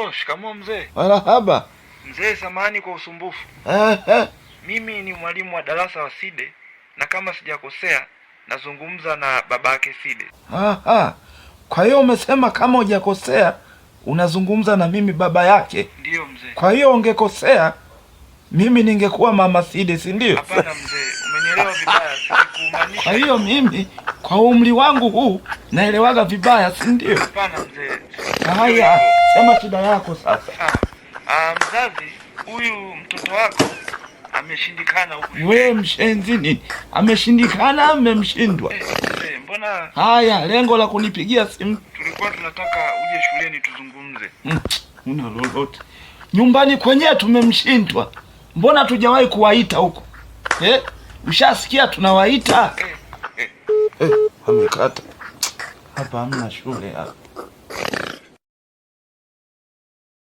Oh, shikamoo mzee. Marahaba. Mzee, samahani kwa usumbufu. Mimi ni mwalimu wa darasa wa Side, na kama sijakosea nazungumza na babake Side. Kwa hiyo umesema kama hujakosea unazungumza na mimi baba yake? Ndiyo mzee. Kwa hiyo ungekosea mimi ningekuwa mama Side, si ndio? Hapana mzee, umenielewa vibaya, sikumaanisha. Kwa hiyo mimi kwa umri wangu huu naelewaga vibaya, si ndio? Hapana mzee. Haya, sema shida yako sasa. Mzazi, huyu mtoto wako ameshindikana huko. Wewe mshenzi nini? Ameshindikana amemshindwa? Mbona? Haya, lengo la kunipigia simu. Tulikuwa tunataka uje shuleni tuzungumze. Una lolote? Nyumbani kwenyewe tumemshindwa. Mbona tujawahi kuwaita huko? Ushasikia tunawaita? Amekata. Hapa hamna shule hapa.